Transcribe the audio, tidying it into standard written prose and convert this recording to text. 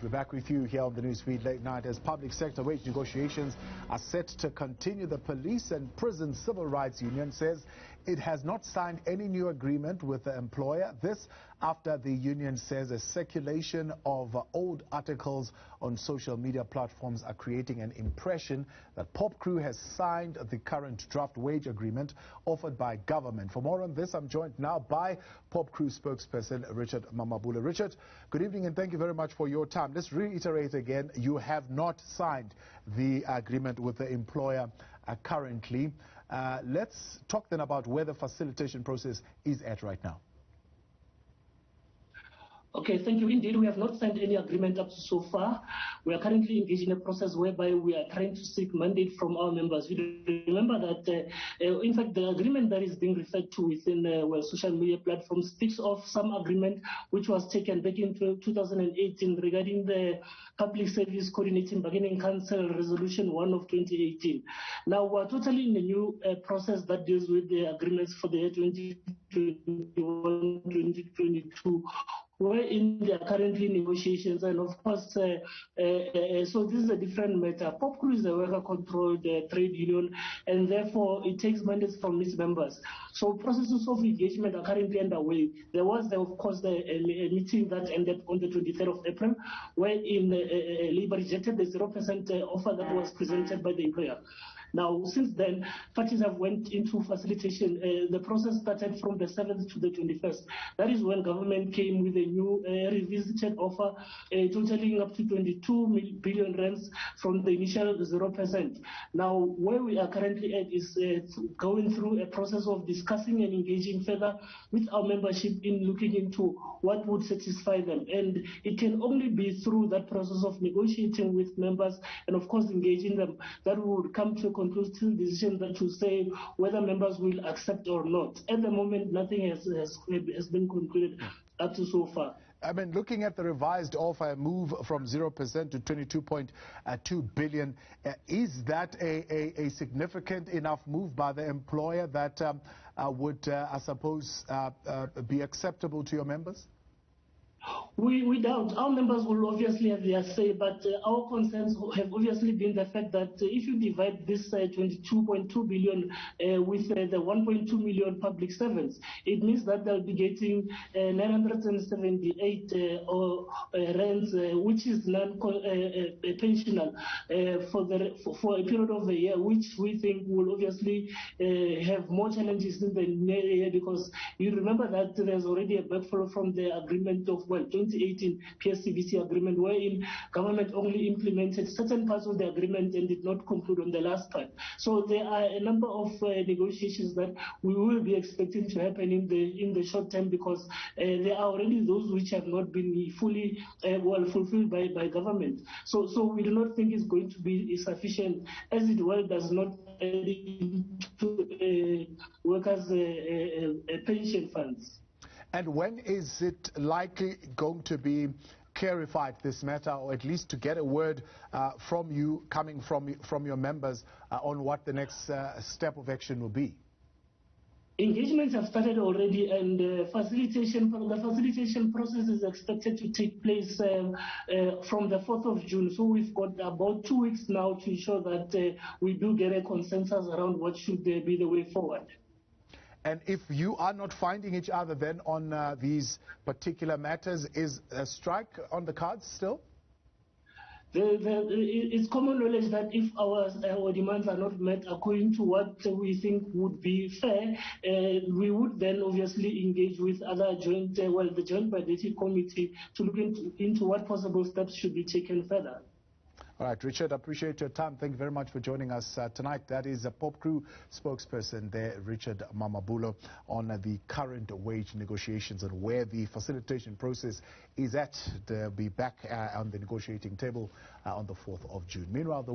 We're back with you here on the Newsfeed late night as public sector wage negotiations are set to continue. The Police and Prison Civil Rights Union says it has not signed any new agreement with the employer. This after the union says a circulation of old articles on social media platforms are creating an impression that POPCRU has signed the current draft wage agreement offered by government. For more on this, I'm joined now by POPCRU spokesperson Richard Mamabolo. Richard, good evening and thank you very much for your time. Let's reiterate again, you have not signed the agreement with the employer currently. Let's talk then about where the facilitation process is at right now. Okay, thank you. Indeed, we have not signed any agreement up to so far. We are currently engaged in a process whereby we are trying to seek mandate from our members. We remember that, in fact, the agreement that is being referred to within social media platforms speaks of some agreement which was taken back in 2018 regarding the Public Service Coordinating Bargaining Council Resolution 1 of 2018. Now, we're totally in a new process that deals with the agreements for the year 2021-2022. Wherein they are currently negotiations, and of course, so this is a different matter. POPCRU is a worker-controlled trade union, and therefore it takes mandates from its members. So processes of engagement are currently underway. There was, of course, a meeting that ended on the 23rd of April, wherein Labour rejected the 0% offer that was presented by the employer. Now, since then, parties have went into facilitation. The process started from the 7th to the 21st. That is when government came with a new revisited offer, totaling up to 22 billion rands from the initial 0%. Now, where we are currently at is going through a process of discussing and engaging further with our membership in looking into what would satisfy them. And it can only be through that process of negotiating with members and, of course, engaging them that we would come to a conclusive decision that will say whether members will accept or not. At the moment, nothing has been concluded up to so far. I mean, looking at the revised offer, a move from 0% to 22.2 billion, is that a significant enough move by the employer that would, I suppose, be acceptable to your members? We doubt. Our members will obviously have their say, but our concerns have obviously been the fact that if you divide this 22.2 billion with the 1.2 million public servants, it means that they'll be getting 978 rands, which is non-pensional for a period of a year, which we think will obviously have more challenges in the near year, because you remember that there's already a backflow from the agreement of 2018 PSCVC agreement, wherein government only implemented certain parts of the agreement and did not conclude on the last part. So there are a number of negotiations that we will be expecting to happen in the short term, because there are already those which have not been fully fulfilled by government. So we do not think it's going to be sufficient, as it well does not add into workers' pension funds. And when is it likely going to be clarified, this matter, or at least to get a word from you, coming from your members, on what the next step of action will be? Engagements have started already, and the facilitation process is expected to take place from the 4th of June. So we've got about 2 weeks now to ensure that we do get a consensus around what should be the way forward. And if you are not finding each other then on these particular matters, is a strike on the cards still? It's common knowledge that if our demands are not met according to what we think would be fair, we would then obviously engage with other the Joint Budgetary Committee to look into what possible steps should be taken further. All right, Richard, I appreciate your time. Thank you very much for joining us tonight. That is a POPCRU spokesperson there, Richard Mamabolo, on the current wage negotiations and where the facilitation process is at. They'll be back on the negotiating table on the 4th of June. Meanwhile, the